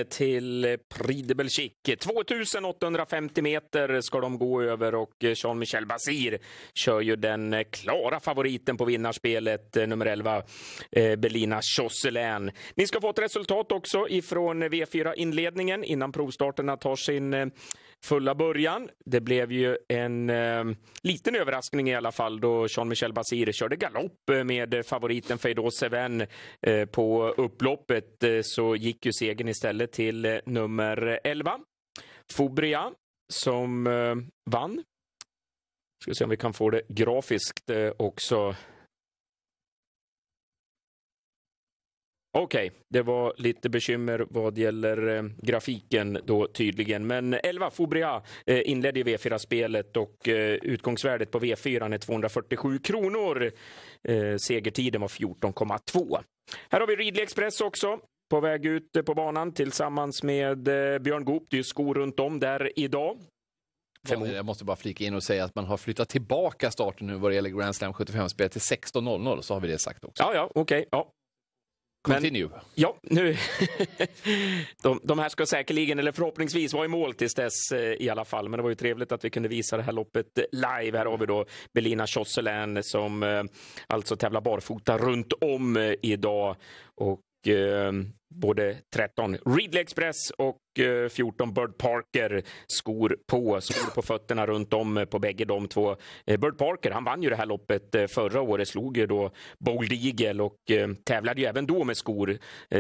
till Prix de Belgique. 2850 meter ska de gå över och Jean-Michel Bazir kör ju den klara favoriten på vinnarspelet, nummer 11, Bellina Josselin. Ni ska få ett resultat också ifrån V4-inledningen innan provstarterna tar sin fulla början. Det blev ju en liten överraskning i alla fall då Jean-Michel Bazir körde galopp med favoriten Feydeau Seven på upploppet, så gick ju segern istället till nummer 11, Fubria, som vann. Ska se om vi kan få det grafiskt också. Okej, det var lite bekymmer vad gäller grafiken då tydligen. Men 11 Fubria inledde V4-spelet och utgångsvärdet på V4 är 247 kronor. Segertiden var 14,2. Här har vi Ridley Express också på väg ut på banan tillsammans med Björn Goop. Det är skor runt om där idag. Jag måste bara flika in och säga att man har flyttat tillbaka starten nu vad det gäller Grand Slam 75-spelet till 16.00, så har vi det sagt också. Ja, okej. Ja. Continue. Men, ja, nu de här ska säkerligen, eller förhoppningsvis, vara i mål tills dess i alla fall. Men det var ju trevligt att vi kunde visa det här loppet live. Här har vi då Bellina Josselin som alltså tävlar barfota runt om idag. Och både 13 Ridley Express och 14 Bird Parker skor på fötterna runt om på bägge de två. Bird Parker, han vann ju det här loppet förra året, slog ju då Bold Eagle och tävlade ju även då med skor.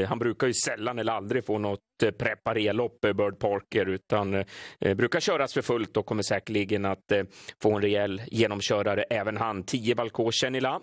Han brukar ju sällan eller aldrig få något preparerlopp, Bird Parker, utan brukar köras för fullt och kommer säkerligen att få en rejäl genomkörare även han. 10 Valcourt Chenila.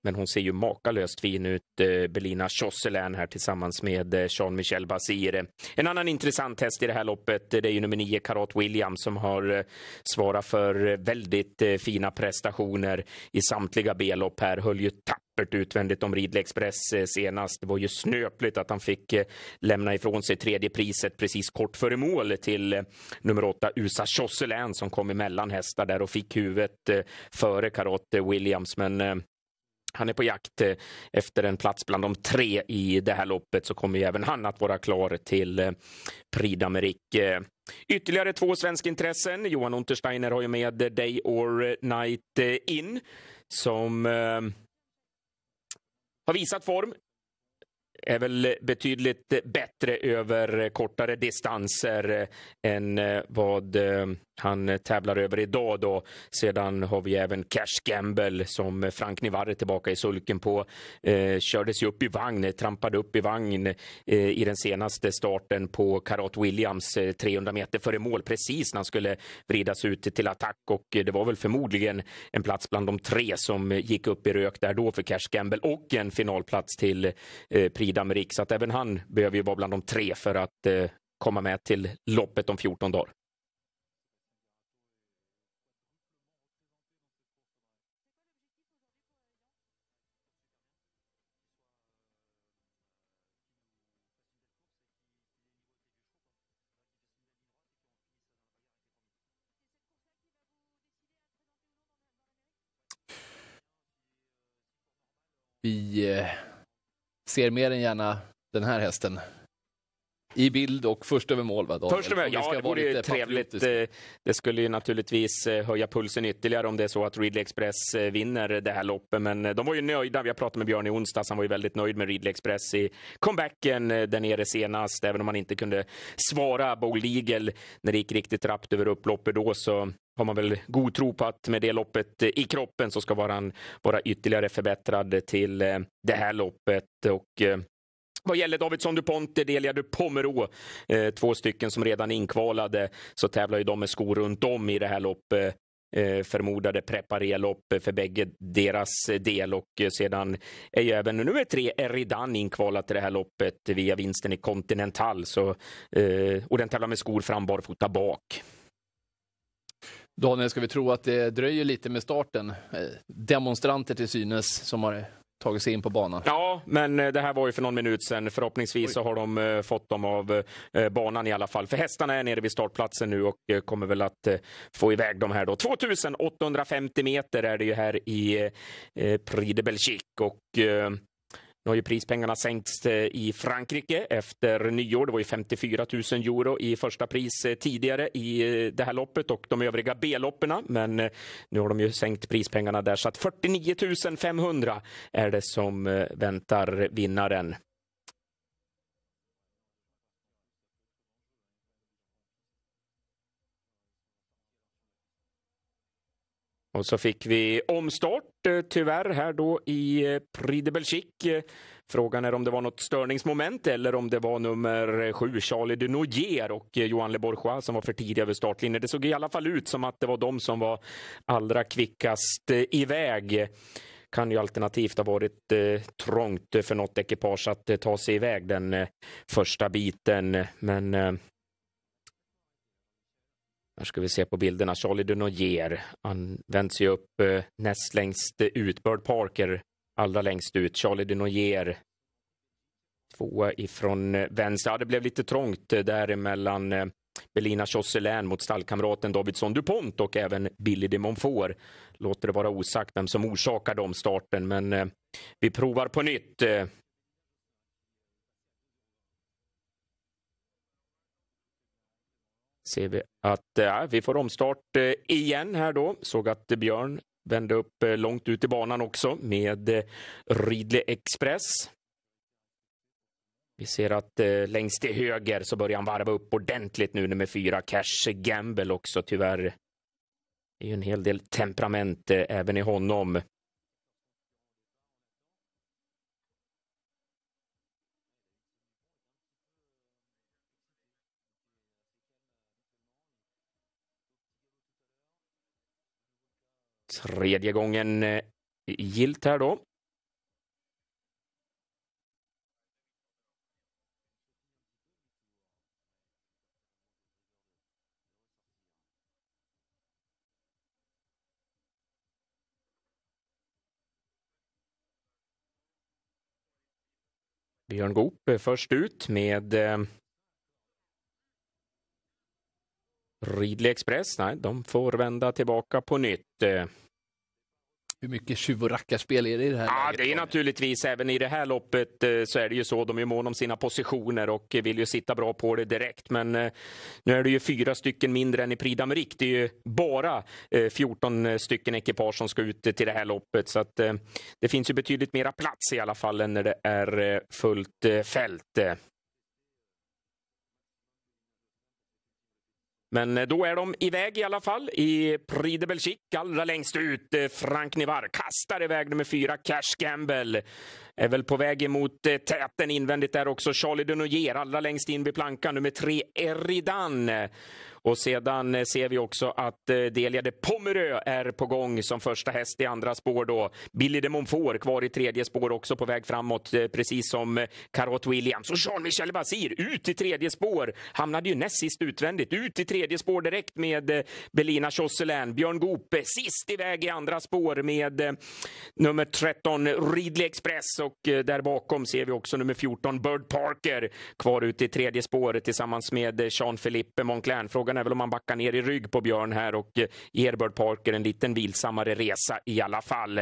Men hon ser ju makalöst fin ut, Bellina Josselin här tillsammans med Jean-Michel Bazir. En annan intressant häst i det här loppet, det är ju nummer 9 Karat Williams som har svarat för väldigt fina prestationer i samtliga B-lopp här. Höll ju tappert utvändigt om Ridley Express senast. Det var ju snöpligt att han fick lämna ifrån sig tredje priset precis kort före mål till nummer 8 USA Josselin som kom emellan hästar där och fick huvudet före Karat Williams. Men han är på jakt efter en plats bland de 3 i det här loppet, så kommer ju även han att vara klar till Prix d'Amérique. Ytterligare 2 svenska intressen. Johan Untersteiner har ju med Day or Night In som har visat form. Är väl betydligt bättre över kortare distanser än vad han tävlar över idag då. Sedan har vi även Cash Gamble som Frank Nivarre tillbaka i sulken på. Kördes ju upp i vagn, trampade upp i vagn i den senaste starten på Karat Williams 300 meter före mål precis när han skulle vridas ut till attack, och det var väl förmodligen en plats bland de 3 som gick upp i rök där då för Cash Gamble och en finalplats till Prix d'Amérique, så att även han behöver ju vara bland de 3 för att komma med till loppet om 14 dagar. Vi ser mer än gärna den här hästen i bild och först över mål. Ja, det vore ju trevligt. Det skulle ju naturligtvis höja pulsen ytterligare om det är så att Ridley Express vinner det här loppet. Men de var ju nöjda. Vi har pratat med Björn i onsdags. Han var ju väldigt nöjd med Ridley Express i comebacken där nere senast. Även om man inte kunde svara Bold Eagle när det gick riktigt rappt över upploppet då, så har man väl god tro på att med det loppet i kroppen så ska han vara ytterligare förbättrad till det här loppet. Och vad gäller Davidson DuPont, Delia du Pomerå, 2 stycken som redan inkvalade, så tävlar ju de med skor runt om i det här loppet. Förmodade preparerlopp för bägge deras del, och sedan är ju även nummer 3 Eridan inkvalat till det här loppet via vinsten i Continental, så, och den tävlar med skor fram, barfota bak. Daniel, ska vi tro att det dröjer lite med starten? Demonstranter till synes som har tagit sig in på banan. Ja, men det här var ju för någon minut sedan. Förhoppningsvis så har de fått dem av banan i alla fall. För hästarna är nere vid startplatsen nu och kommer väl att få iväg dem här då. 2850 meter är det ju här i Prix de Belgique, och Nu har ju prispengarna sänkts i Frankrike efter nyår. Det var ju 54 000 euro i första pris tidigare i det här loppet och de övriga B-lopperna. Men nu har de ju sänkt prispengarna där, så att 49 500 är det som väntar vinnaren. Och så fick vi omstart tyvärr här då i Prix de Belgique. Frågan är om det var något störningsmoment eller om det var nummer 7, Charlie de Noyer och Johan Le Bourgeois som var för tidiga över startlinjen. Det såg i alla fall ut som att det var de som var allra kvickast iväg. Kan ju alternativt ha varit trångt för något ekipage att ta sig iväg den första biten, men här ska vi se på bilderna. Charlie de Noyer används ju upp näst längst ut. Bird Parker allra längst ut. Charlie de Noyer tvåa ifrån vänster. Ja, det blev lite trångt där mellan Bellina Josselin mot stallkamraten Davidson Dupont och även Billy de Montfort. Låter det vara osagt vem som orsakade omstarten, men vi provar på nytt. Ser vi att vi får omstart igen här då. Såg att Björn vände upp långt ut i banan också med Ridley Express. Vi ser att längst till höger så börjar han varva upp ordentligt nu, nummer 4 Cash Gamble också tyvärr. Det är ju en hel del temperament även i honom. Tredje gången gilt här då. Björn Goop först ut med Ridley Express. Nej, de får vända tillbaka på nytt. Hur mycket tjuv- och rackarspel är det i det här läget? Det är naturligtvis även i det här loppet så är det ju så. De är mån om sina positioner och vill ju sitta bra på det direkt. Men nu är det ju 4 stycken mindre än i Prix d'Amérique. Det är ju bara 14 stycken ekipage som ska ut till det här loppet. Så att det finns ju betydligt mera plats i alla fall än när det är fullt fält. Men då är de iväg i alla fall i Prix de Belgique. Allra längst ut Frank Nivard kastar iväg nummer 4 Cash Gamble. Är väl på väg emot täten invändigt där också. Charlie de Noyer allra längst in vid plankan. Nummer 3 Eridan. Och sedan ser vi också att Delia de Pomereux är på gång som första häst i andra spår då. Billy de Montfort kvar i tredje spår också på väg framåt, precis som Carrot Williams. Och Jean-Michel Basir ut i tredje spår. Hamnade ju näst sist utvändigt. Ut i tredje spår direkt med Bellina Josselin. Björn Goop sist iväg i andra spår med nummer 13 Ridley Express. Och där bakom ser vi också nummer 14 Bird Parker kvar ut i tredje spåret tillsammans med Jean-Philippe Monclin. Frågan är väl om man backar ner i rygg på Björn här och ger Bird Parker en liten vilsammare resa i alla fall.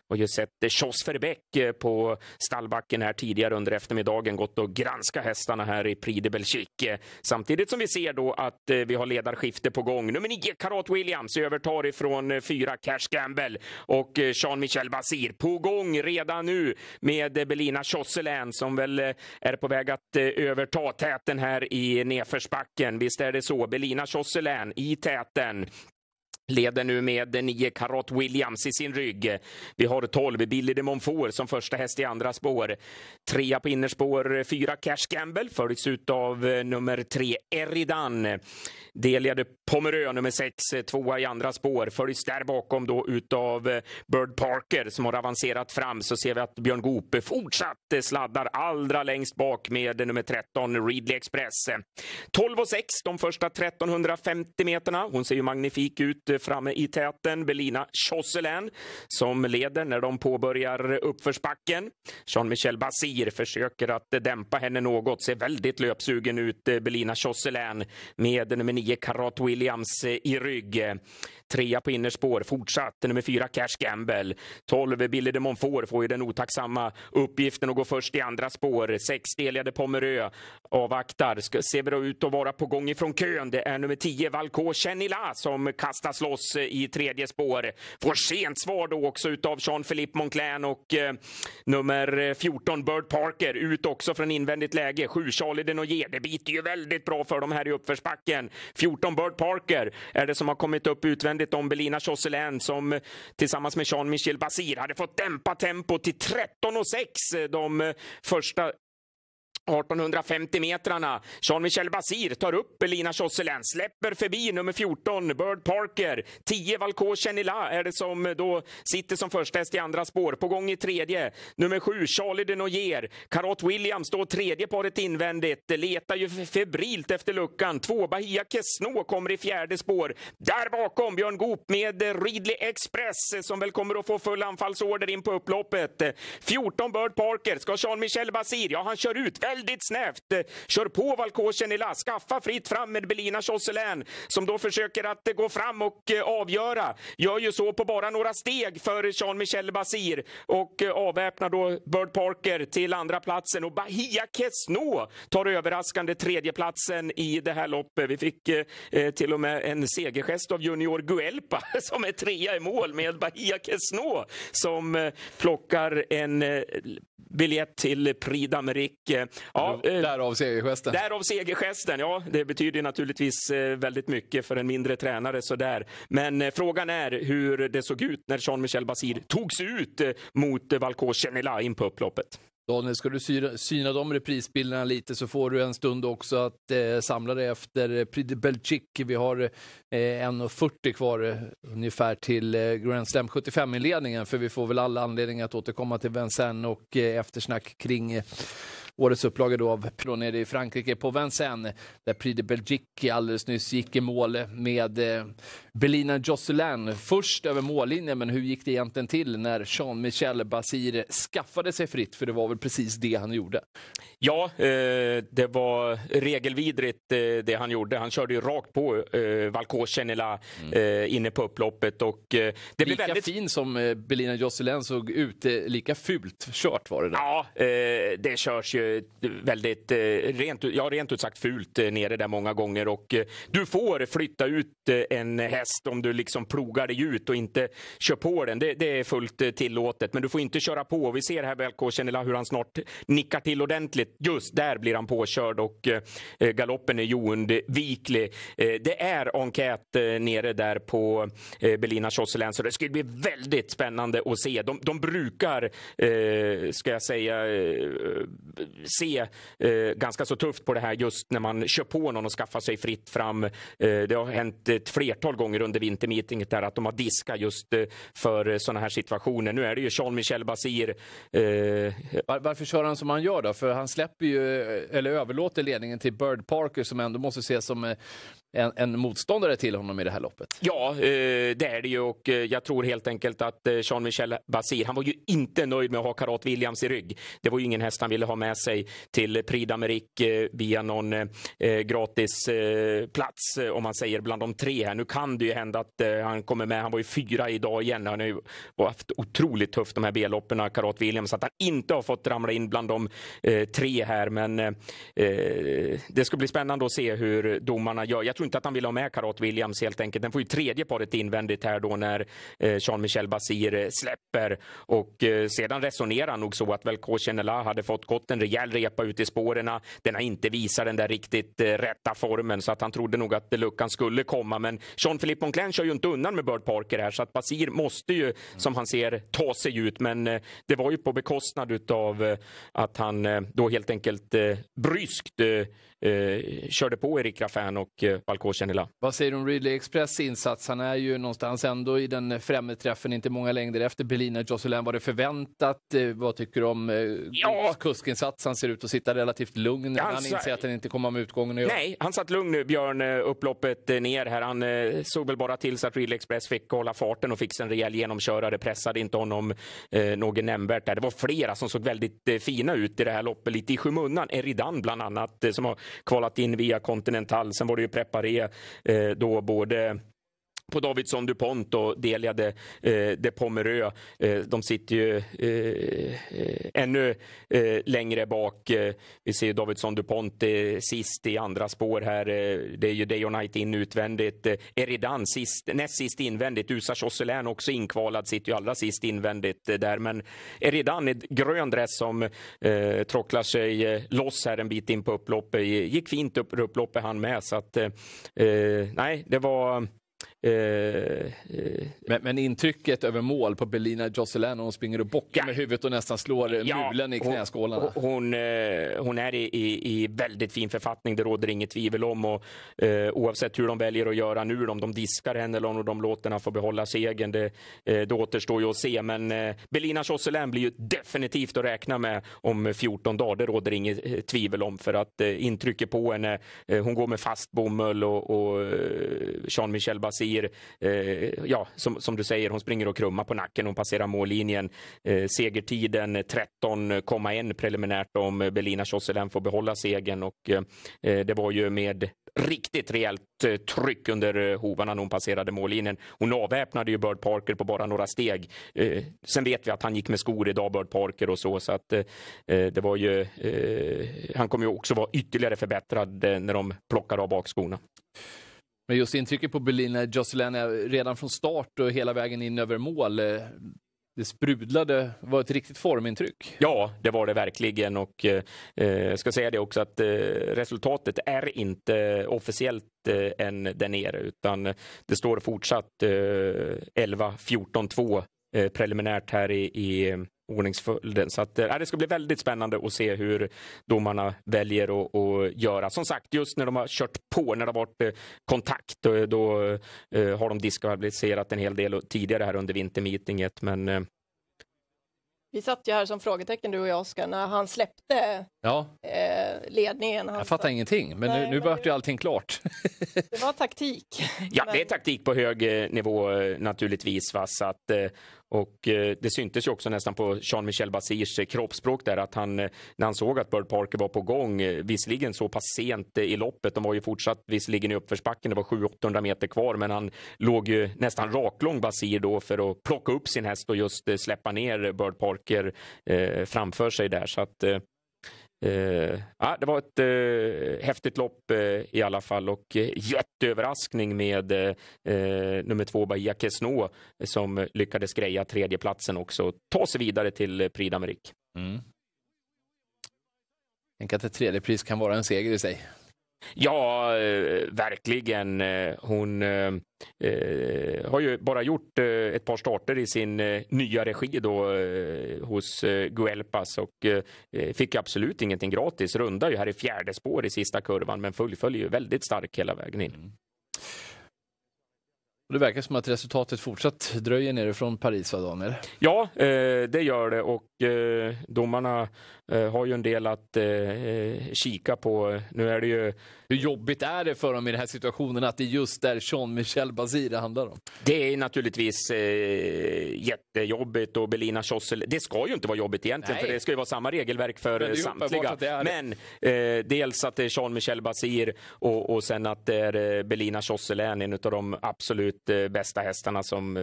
Och ju sett Jos Verbeek på stallbacken här tidigare under eftermiddagen gått och granska hästarna här i Prix de Belgique. Samtidigt som vi ser då att vi har ledarskifte på gång. Nummer 9 Carrot Williams övertar ifrån 4 Cash Gamble och Jean-Michel Basir på gång redan nu med Bellina Josselin som väl är på väg att överta täten här i nedförsbacken. Visst är det så. Bellina Josselin i täten. Leder nu med 9 Carrot Williams i sin rygg. Vi har 12 Billy de Montfort som första häst i andra spår. 3 på innerspår 4 Cash Gamble följs ut av nummer 3 Eridan. Delia de Pomereux nummer 6 2 i andra spår. Följs där bakom då utav Bird Parker som har avancerat fram. Så ser vi att Björn Goop fortsatt sladdar allra längst bak med nummer 13 Ridley Express. 12 och 6 de första 1350 meterna. Hon ser ju magnifik ut framme i täten. Belina Josselin som leder när de påbörjar uppförsbacken. Jean-Michel Basir försöker att dämpa henne något. Ser väldigt löpsugen ut, Belina Josselin, med nummer 9 Karat Williams i rygg. 3 på innerspår, fortsatt nummer 4 Cash Gamble. 12 Billy de Montfort får ju den otacksamma uppgiften att gå först i andra spår. 6 Delia Pomerö avvaktar, ser bra ut att vara på gång ifrån kön. Det är nummer 10 Valco Chenila som kastas loss i tredje spår. Får sent svar då också utav Jean-Philippe Monclin och nummer 14 Bird Parker ut också från invändigt läge. 7 Charlie Denoyer, det biter ju väldigt bra för dem här i uppförsbacken. 14 Bird Parker är det som har kommit upp utvändigt om Belina Josselin som tillsammans med Jean-Michel Basir hade fått dämpa tempo till 13,6 de första 1850 metrarna. Jean-Michel Basir tar upp Belina Josselin, släpper förbi nummer 14 Bird Parker. 10 Valco Chenila är det som då sitter som första häst i andra spår. På gång i tredje, nummer 7 Charlie Denoyer. Karat Williams står tredje paret invändigt. Letar ju febrilt efter luckan. 2 Bahia Kesno kommer i fjärde spår. Där bakom Björn Goop med Ridley Express som väl kommer att få full anfallsorder in på upploppet. 14 Bird Parker, ska Jean-Michel Basir, ja han kör ut väldigt snävt. Kör på Valco Chenila, skaffa fritt fram med Belina Josselin som då försöker att gå fram och avgöra. Gör ju så på bara några steg för Jean-Michel Basir och avväpnar då Bird Parker till andra platsen och Bahia Kesno tar överraskande tredjeplatsen i det här loppet. Vi fick till och med en segergest av Junior Guelpa som är 3 i mål med Bahia Kesno som plockar en biljett till Prix d'Amérique. Ja, därav segergesten. Därav segergesten, ja. Det betyder naturligtvis väldigt mycket för en mindre tränare sådär. Men frågan är hur det såg ut när Jean-Michel Basir tog sig ut mot Valco Chenila in på upploppet. Daniel, ska du syna de reprisbilderna lite så får du en stund också att samla dig efter Prix de Belgique. Vi har 1:40 kvar ungefär till Grand Slam 75-inledningen, för vi får väl alla anledningar att återkomma till Vincennes och eftersnack kring årets upplaga då av Pro nere i Frankrike på Vincennes, där Prix de Belgique alldeles nyss gick i mål med Belina Josselin först över mållinjen. Men hur gick det egentligen till när Jean-Michel Basir skaffade sig fritt? För det var väl precis det han gjorde. Ja, det var regelvidrigt det han gjorde. Han körde ju rakt på Valco Chenila inne på upploppet. Och, det blev lika väldigt fin som Belina Josselin såg ut, lika fult kört var det där. Ja, det körs ju väldigt rent ut sagt fult nere där många gånger. Och du får flytta ut en häst om du liksom plogar dig ut och inte kör på den. Det är fullt tillåtet, men du får inte köra på. Vi ser här Valco Chenila hur han snart nickar till ordentligt. Just där blir han påkörd och galoppen är oundviklig. Det är enquête nere där på Belina Josselin, så det skulle bli väldigt spännande att se. De brukar, ska jag säga, se ganska så tufft på det här just när man kör på någon och skaffar sig fritt fram. Det har hänt ett flertal gånger under vintermeetinget där att de har diskat just för sådana här situationer. Nu är det ju Jean-Michel Basir. Varför kör han som han gör då? För han släpper ju, eller överlåter ledningen till Bird Parker som ändå måste ses som en motståndare till honom i det här loppet. Ja, det är det ju, och jag tror helt enkelt att Jean-Michel Basir, han var ju inte nöjd med att ha Karat Williams i rygg. Det var ju ingen häst han ville ha med sig till Prix d'Amérique via någon gratis plats, om man säger, bland de 3 här. Nu kan det ju hända att han kommer med. Han var ju 4 idag igen. Han har ju haft otroligt tufft de här B-lopperna, Karat Williams, att han inte har fått ramla in bland de 3 här. Men det ska bli spännande att se hur domarna gör. Jag tror inte att han vill ha med Karat Williams helt enkelt. Den får ju tredje paret invändigt här då när Jean-Michel Basir släpper. Och sedan resonerar nog så att Valco Chenila hade fått gått en rejäl repa ut i spårena. Den har inte visat den där riktigt rätta formen, så att han trodde nog att luckan skulle komma. Men Jean-Philippe Monclin kör ju inte undan med Bird Parker här, så att Basir måste ju, som han ser, ta sig ut. Men det var ju på bekostnad utav att han då helt enkelt bryskt körde på Erik Raffin och Valcourt Chanela. Vad säger du om Ridley Express insats? Han är ju någonstans ändå i den främre träffen, inte många längder efter Bellina Josselin. Var det förväntat? Vad tycker du om kuskinsats? Han ser ut att sitta relativt lugn. Han inser att han inte kommer med utgången att göra. Nej, han satt lugn nu, Björn, upploppet ner här. Han såg väl bara till så att Ridley Express fick hålla farten och fick en rejäl genomkörare. Pressade inte honom någon nämnvärt där. Det var flera som såg väldigt fina ut i det här loppet. Lite i skymundan. Eridan bland annat som har kvalat in via Continental. Sen var det ju Preparé då både på Davidson DuPont och Delia de Pomereux. De sitter ju ännu längre bak. Vi ser Davidson DuPont sist i andra spår här. Det är ju Day or Night in utvändigt. Eridan näst sist invändigt. USA Josselin också inkvalad, sitter ju allra sist invändigt där. Men Eridan är grön dress som trocklar sig loss här en bit in på upploppet. Gick fint upp upploppet han med, så att nej, det var... Men intrycket över mål på Bellina Josselin, hon springer och bockar med huvudet och nästan slår mulen i knäskålarna. Hon är i väldigt fin författning, det råder inget tvivel om, och oavsett hur de väljer att göra nu, om de diskar henne eller om de låter henne få behålla segern, det återstår ju att se. Men Bellina Josselin blir ju definitivt att räkna med om 14 dagar, det råder inget tvivel om, för att intrycket på henne, hon går med fast bomull och Jean-Michel Basir, som du säger, hon springer och krummar på nacken, hon passerar mållinjen. Segertiden 13,1 preliminärt om Bellina Josselin får behålla segern, och det var ju med riktigt rejält tryck under hovarna när hon passerade mållinjen. Hon avväpnade ju Bird Parker på bara några steg. Sen vet vi att han gick med skor idag, Bird Parker, och så att det var ju han kommer ju också vara ytterligare förbättrad när de plockar av bakskorna. Men just intrycket på Bellina Josselin redan från start och hela vägen in över mål, det sprudlade, var ett riktigt formintryck. Ja, det var det verkligen, och jag ska säga det också att resultatet är inte officiellt än där nere, utan det står fortsatt 11-14-2 preliminärt här i ordningsföljden. Så att, det ska bli väldigt spännande att se hur domarna väljer att göra. Som sagt, just när de har kört på, när det har varit kontakt, då har de diskvalificerat en hel del tidigare här under vintermeetinget. Men vi satt ju här som frågetecken, du och jag, Oskar, när han släppte ledningen. Jag fattar ingenting, men nu vart ju allting klart. Det var taktik. Ja, det är taktik på hög nivå naturligtvis. Så att, och det syntes ju också nästan på Jean-Michel Basirs kroppsspråk där, att han, när han såg att Bird Parker var på gång, visserligen så pass sent i loppet, de var ju fortsatt visserligen i uppförsbacken, det var 700-800 meter kvar, men han låg ju nästan raklång Basir då för att plocka upp sin häst och just släppa ner Bird Parker framför sig där. Så att det var ett häftigt lopp i alla fall, och jätteöverraskning med nummer 2 Bahia Kesno, som lyckades greja tredjeplatsen också, ta sig vidare till Prix d'Amérique. Tänk att ett tredje pris kan vara en seger i sig. Ja, verkligen. Hon har ju bara gjort ett par starter i sin nya regi då hos Guelpas, och fick absolut ingenting gratis. Rundar ju här i fjärde spår i sista kurvan, men fullföljer ju väldigt stark hela vägen in. Det verkar som att resultatet fortsatt dröjer nere från Paris, va, Daniel? Ja, det gör det, och domarna har ju en del att kika på. Nu är det ju... Hur jobbigt är det för dem i den här situationen att det just är Jean-Michel Basir det handlar om? Det är naturligtvis jättejobbigt, och Bellina Josselin, det ska ju inte vara jobbigt egentligen. Nej. För det ska ju vara samma regelverk för samtliga. Men dels att det är Jean-Michel Basir och sen att det är Bellina Josselin, en av de absolut bästa hästarna som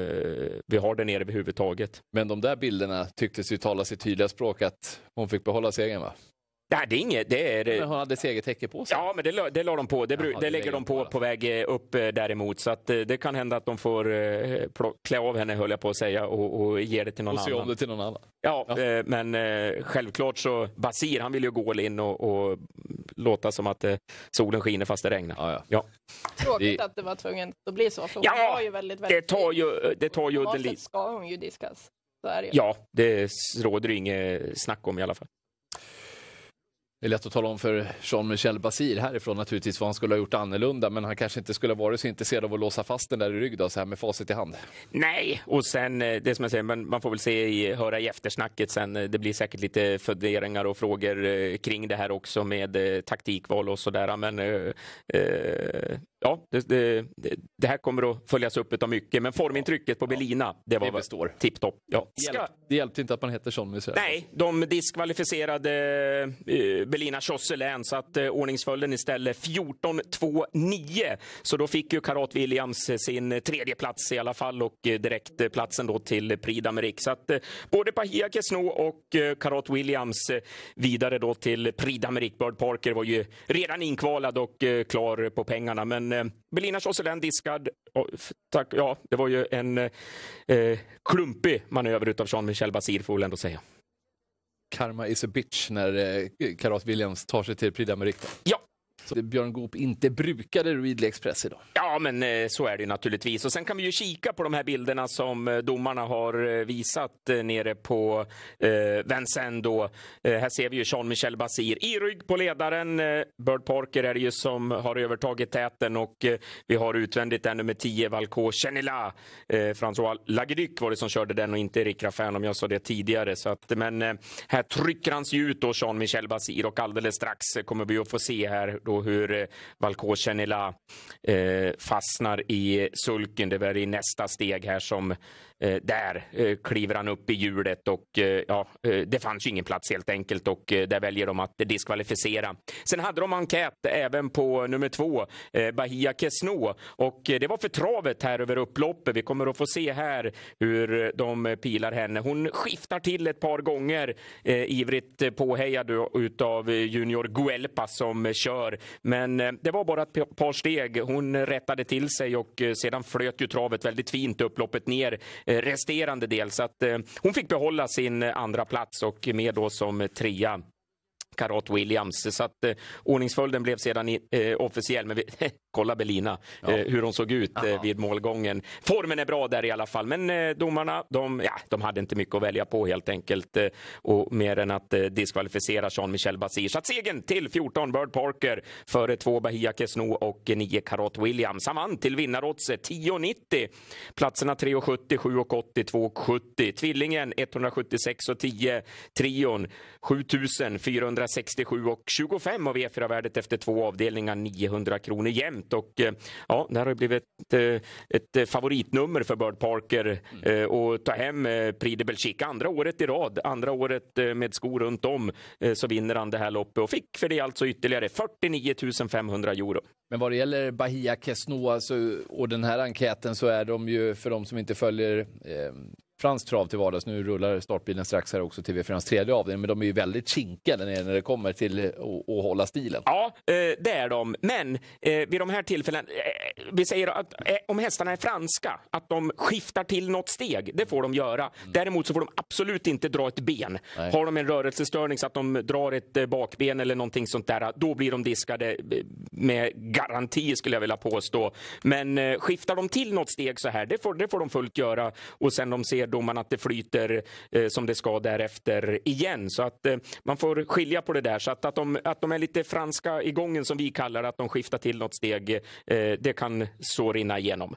vi har där nere överhuvudtaget. Men de där bilderna tycktes ju tala sitt tydliga språk att hon fick behålla segern, va? Nej, det är inget. Men hon hade segertäcke på sig. Ja, men det la de på. Det lägger de på väg upp däremot. Så att det kan hända att de får klä av henne, höll jag på att säga, och ge det till någon annan. Och se om det till någon annan. Ja. Men självklart så Basir, han vill ju gå in och låta som att solen skiner fast det regnar. Ja. Tråkigt att det var tvungen att bli så. För hon var ju väldigt det tar ju normalt ska hon ju diskas. Så är det ju. Ja, det råder ju inget snack om i alla fall. Det är lätt att tala om för Jean-Michel Basir härifrån naturligtvis vad han skulle ha gjort annorlunda, men han kanske inte skulle ha varit så intresserad av att låsa fast den där i rygg då, så här med facit i hand. Nej, och sen det som jag säger, man får väl höra i eftersnacket sen. Det blir säkert lite funderingar och frågor kring det här också med taktikval och sådär, men ja, det här kommer att följas upp av mycket, men formintrycket på Belina, det var tipptopp. Ja. Det hjälpte inte att man heter Jean-Michel. Nej, de diskvalificerade Belina Josselin, så att ordningsföljden istället 14-2-9. Så då fick ju Carotte Williams sin tredje plats i alla fall, och direkt platsen då till Prix d'Amérique. Så att både Bahia Kesno och Carotte Williams vidare då till Prix d'Amérique. Bird Parker var ju redan inkvalad och klar på pengarna, men Belina Josselin diskad. Ja, det var ju en klumpig manöver utav Jean-Michel Basir, får väl ändå säga. Karma is a bitch när Carotte Williams tar sig till Prix d'Amérique. Ja. Så Björn Goop inte brukade Ridley Express idag. Ja, men så är det ju naturligtvis. Och sen kan vi ju kika på de här bilderna som domarna har visat nere på Vincennes då. Här ser vi ju Jean-Michel Basir i rygg på ledaren. Bird Parker är det ju som har övertagit täten, och vi har utvändigt där nummer 10 Valco Chenela. François Lageduc var det som körde den och inte Eric Raffin, om jag sa det tidigare. Så att, men här trycker han sig ut då, Jean-Michel Basir, och alldeles strax kommer vi att få se här då hur Valco Chenela fastnar i sulken. Det var i nästa steg här som där kliver han upp i hjulet, och det fanns ju ingen plats helt enkelt, och där väljer de att diskvalificera. Sen hade de enkät även på nummer 2 Bahia Kesno, och det var för travet här över upploppet. Vi kommer att få se här hur de pilar henne. Hon skiftar till ett par gånger, ivrigt påhejad utav Junior Guelpa som kör, men det var bara ett par steg. Hon rättade till sig, och sedan flöt ju travet väldigt fint upploppet ner resterande del, så att hon fick behålla sin andra plats, och med då som trea Carotte Williams. Så att ordningsföljden blev sedan officiell, men kolla Belina, hur hon såg ut vid målgången. Formen är bra där i alla fall, men domarna, de hade inte mycket att välja på helt enkelt, och mer än att diskvalificera Jean-Michel Basir. Så att segern till 14 Bird Parker före 2 Bahia Kesno och 9 Carotte Williams. Han vann till vinnarodset 10,90. Platserna 3,70, 7,80, 2,70. Tvillingen 176,10. Trion 7,467 och 25 av E4-värdet efter 2 avdelningar, 900 kronor jämnt. Och ja, det här har blivit ett favoritnummer för Bird Parker och ta hem Prix de Belgique andra året i rad. Andra året med skor runt om så vinner han det här loppet, och fick för det alltså ytterligare 49 500 euro. Men vad det gäller Bahia Kesno alltså, och den här enkäten, så är de ju, för de som inte följer fransk trav till vardags, nu rullar startbilen strax här också till V4:s tredje avdelning, men de är ju väldigt kinkade när det kommer till att hålla stilen. Ja, det är de. Men vid de här tillfällen, vi säger att om hästarna är franska, att de skiftar till något steg, det får de göra. Däremot så får de absolut inte dra ett ben. Nej. Har de en rörelsestörning så att de drar ett bakben eller någonting sånt där, då blir de diskade med garanti, skulle jag vilja påstå. Men skiftar de till något steg så här, det får de fullt göra, och sen de ser domarna att det flyter som det ska därefter igen. Så att man får skilja på det där. Så att de är lite franska i gången, som vi kallar att de skiftar till något steg, det kan så rinna igenom.